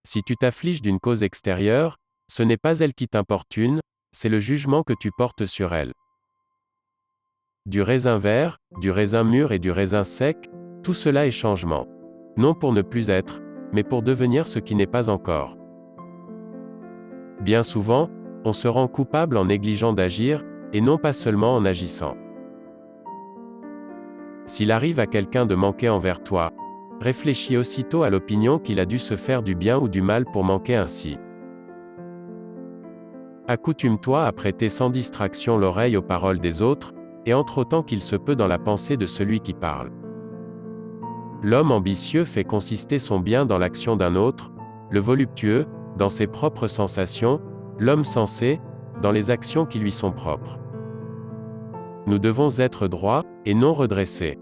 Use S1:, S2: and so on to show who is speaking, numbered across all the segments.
S1: Si tu t'affliges d'une cause extérieure, ce n'est pas elle qui t'importune, c'est le jugement que tu portes sur elle. Du raisin vert, du raisin mûr et du raisin sec, tout cela est changement. Non pour ne plus être, mais pour devenir ce qui n'est pas encore. Bien souvent, on se rend coupable en négligeant d'agir, et non pas seulement en agissant. S'il arrive à quelqu'un de manquer envers toi, réfléchis aussitôt à l'opinion qu'il a dû se faire du bien ou du mal pour manquer ainsi. Accoutume-toi à prêter sans distraction l'oreille aux paroles des autres, et entre autant qu'il se peut dans la pensée de celui qui parle. L'homme ambitieux fait consister son bien dans l'action d'un autre, le voluptueux, dans ses propres sensations, l'homme sensé, dans les actions qui lui sont propres. Nous devons être droits, et non redressés.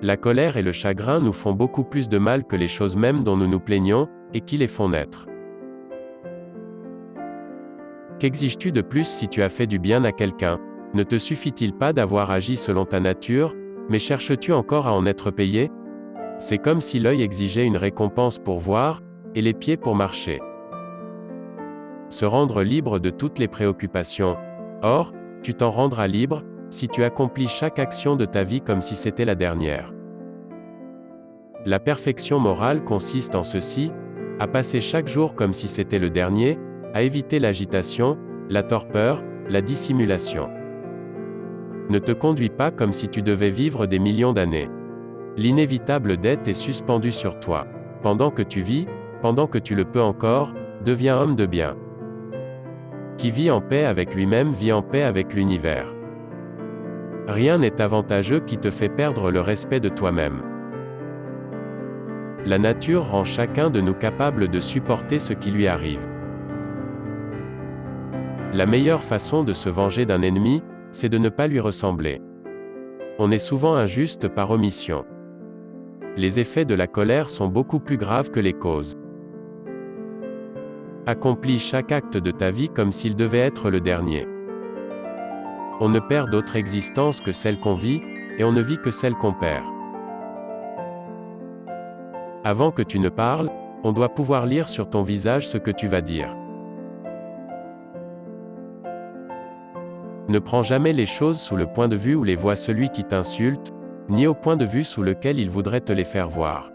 S1: La colère et le chagrin nous font beaucoup plus de mal que les choses mêmes dont nous nous plaignons, et qui les font naître. Qu'exiges-tu de plus si tu as fait du bien à quelqu'un? Ne te suffit-il pas d'avoir agi selon ta nature, mais cherches-tu encore à en être payé? C'est comme si l'œil exigeait une récompense pour voir, et les pieds pour marcher. Se rendre libre de toutes les préoccupations. Or, tu t'en rendras libre, si tu accomplis chaque action de ta vie comme si c'était la dernière. La perfection morale consiste en ceci, à passer chaque jour comme si c'était le dernier, à éviter l'agitation, la torpeur, la dissimulation. Ne te conduis pas comme si tu devais vivre des millions d'années. L'inévitable dette est suspendue sur toi. Pendant que tu vis, pendant que tu le peux encore, deviens homme de bien. Qui vit en paix avec lui-même vit en paix avec l'univers. Rien n'est avantageux qui te fait perdre le respect de toi-même. La nature rend chacun de nous capable de supporter ce qui lui arrive. La meilleure façon de se venger d'un ennemi, c'est de ne pas lui ressembler. On est souvent injuste par omission. Les effets de la colère sont beaucoup plus graves que les causes. Accomplis chaque acte de ta vie comme s'il devait être le dernier. On ne perd d'autre existence que celle qu'on vit, et on ne vit que celle qu'on perd. Avant que tu ne parles, on doit pouvoir lire sur ton visage ce que tu vas dire. Ne prends jamais les choses sous le point de vue où les voit celui qui t'insulte, ni au point de vue sous lequel il voudrait te les faire voir.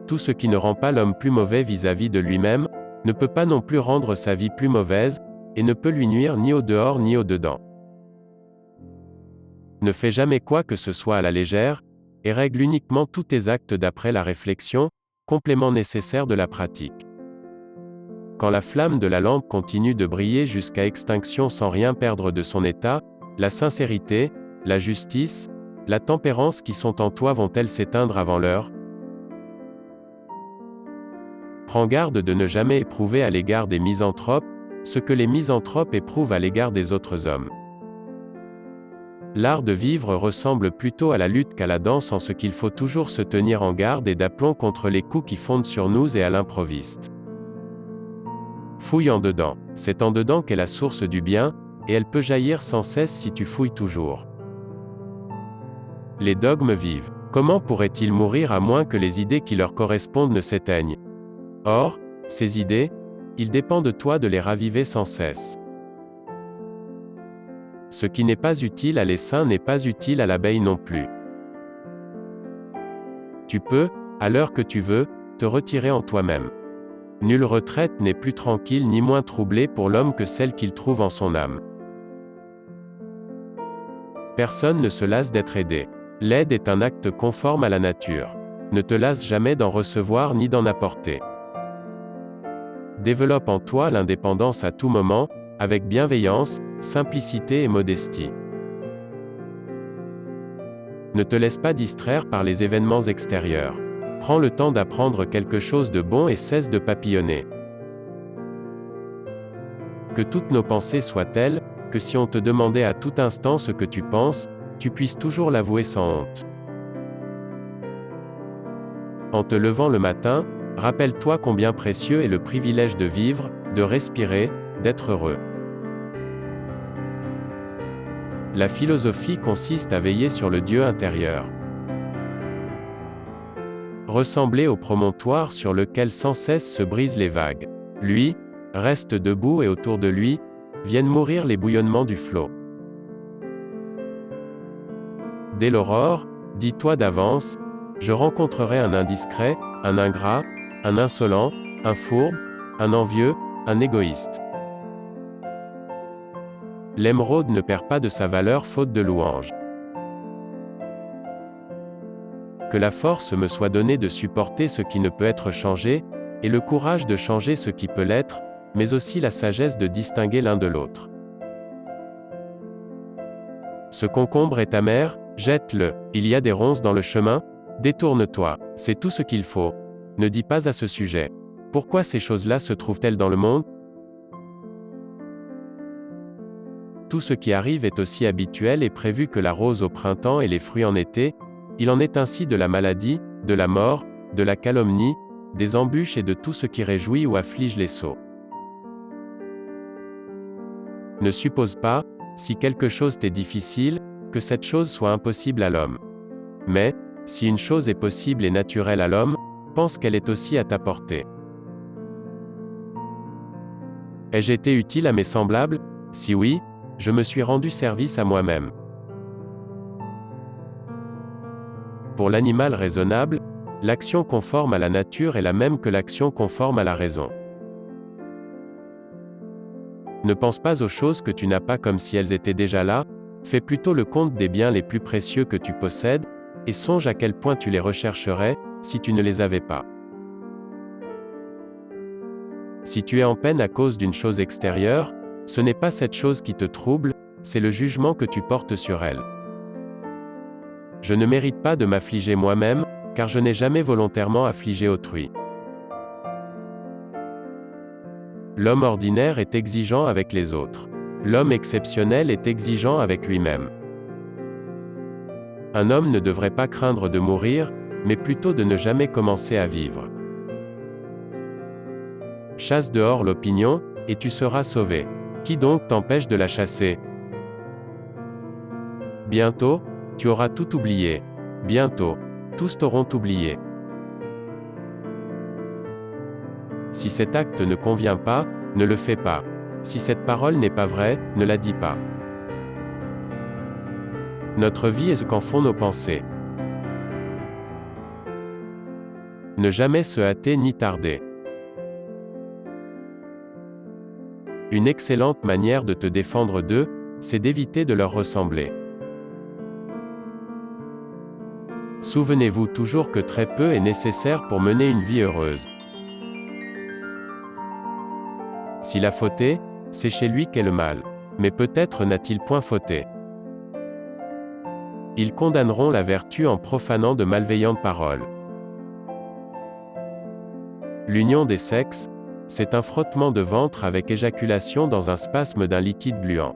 S1: Tout ce qui ne rend pas l'homme plus mauvais vis-à-vis de lui-même, ne peut pas non plus rendre sa vie plus mauvaise, et ne peut lui nuire ni au dehors ni au dedans. Ne fais jamais quoi que ce soit à la légère, et règle uniquement tous tes actes d'après la réflexion, complément nécessaire de la pratique. Quand la flamme de la lampe continue de briller jusqu'à extinction sans rien perdre de son état, la sincérité, la justice, la tempérance qui sont en toi vont-elles s'éteindre avant l'heure? Prends garde de ne jamais éprouver à l'égard des misanthropes, ce que les misanthropes éprouvent à l'égard des autres hommes. L'art de vivre ressemble plutôt à la lutte qu'à la danse en ce qu'il faut toujours se tenir en garde et d'aplomb contre les coups qui fondent sur nous et à l'improviste. Fouille en dedans. C'est en dedans qu'est la source du bien, et elle peut jaillir sans cesse si tu fouilles toujours. Les dogmes vivent. Comment pourraient-ils mourir à moins que les idées qui leur correspondent ne s'éteignent? Or, ces idées, il dépend de toi de les raviver sans cesse. Ce qui n'est pas utile à l'essaim n'est pas utile à l'abeille non plus. Tu peux, à l'heure que tu veux, te retirer en toi-même. Nulle retraite n'est plus tranquille ni moins troublée pour l'homme que celle qu'il trouve en son âme. Personne ne se lasse d'être aidé. L'aide est un acte conforme à la nature. Ne te lasse jamais d'en recevoir ni d'en apporter. Développe en toi l'indépendance à tout moment, avec bienveillance, simplicité et modestie. Ne te laisse pas distraire par les événements extérieurs. Prends le temps d'apprendre quelque chose de bon et cesse de papillonner. Que toutes nos pensées soient telles, que si on te demandait à tout instant ce que tu penses, tu puisses toujours l'avouer sans honte. En te levant le matin, rappelle-toi combien précieux est le privilège de vivre, de respirer, d'être heureux. La philosophie consiste à veiller sur le Dieu intérieur. Ressemblez au promontoire sur lequel sans cesse se brisent les vagues. Lui, reste debout et autour de lui, viennent mourir les bouillonnements du flot. Dès l'aurore, dis-toi d'avance, je rencontrerai un indiscret, un ingrat, un insolent, un fourbe, un envieux, un égoïste. L'émeraude ne perd pas de sa valeur faute de louanges. Que la force me soit donnée de supporter ce qui ne peut être changé, et le courage de changer ce qui peut l'être, mais aussi la sagesse de distinguer l'un de l'autre. Ce concombre est amer, jette-le. Il y a des ronces dans le chemin, détourne-toi, c'est tout ce qu'il faut. Ne dis pas à ce sujet. Pourquoi ces choses-là se trouvent-elles dans le monde? Tout ce qui arrive est aussi habituel et prévu que la rose au printemps et les fruits en été. Il en est ainsi de la maladie, de la mort, de la calomnie, des embûches et de tout ce qui réjouit ou afflige les sots. Ne suppose pas, si quelque chose t'est difficile, que cette chose soit impossible à l'homme. Mais, si une chose est possible et naturelle à l'homme, pense qu'elle est aussi à ta portée. Ai-je été utile à mes semblables? Si oui, je me suis rendu service à moi-même. Pour l'animal raisonnable, l'action conforme à la nature est la même que l'action conforme à la raison. Ne pense pas aux choses que tu n'as pas comme si elles étaient déjà là, fais plutôt le compte des biens les plus précieux que tu possèdes, et songe à quel point tu les rechercherais, si tu ne les avais pas. Si tu es en peine à cause d'une chose extérieure, ce n'est pas cette chose qui te trouble, c'est le jugement que tu portes sur elle. Je ne mérite pas de m'affliger moi-même, car je n'ai jamais volontairement affligé autrui. L'homme ordinaire est exigeant avec les autres. L'homme exceptionnel est exigeant avec lui-même. Un homme ne devrait pas craindre de mourir, mais plutôt de ne jamais commencer à vivre. Chasse dehors l'opinion, et tu seras sauvé. Qui donc t'empêche de la chasser? Bientôt, tu auras tout oublié. Bientôt, tous t'auront oublié. Si cet acte ne convient pas, ne le fais pas. Si cette parole n'est pas vraie, ne la dis pas. Notre vie est ce qu'en font nos pensées. Ne jamais se hâter ni tarder. Une excellente manière de te défendre d'eux, c'est d'éviter de leur ressembler. Souvenez-vous toujours que très peu est nécessaire pour mener une vie heureuse. S'il a fauté, c'est chez lui qu'est le mal. Mais peut-être n'a-t-il point fauté. Ils condamneront la vertu en profanant de malveillantes paroles. L'union des sexes, c'est un frottement de ventre avec éjaculation dans un spasme d'un liquide gluant.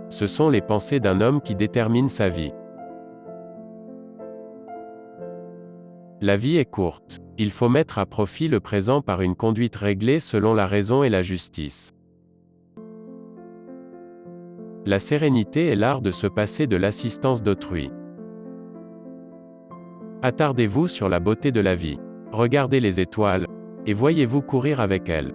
S1: Ce sont les pensées d'un homme qui déterminent sa vie. La vie est courte. Il faut mettre à profit le présent par une conduite réglée selon la raison et la justice. La sérénité est l'art de se passer de l'assistance d'autrui. Attardez-vous sur la beauté de la vie. Regardez les étoiles, et voyez-vous courir avec elles.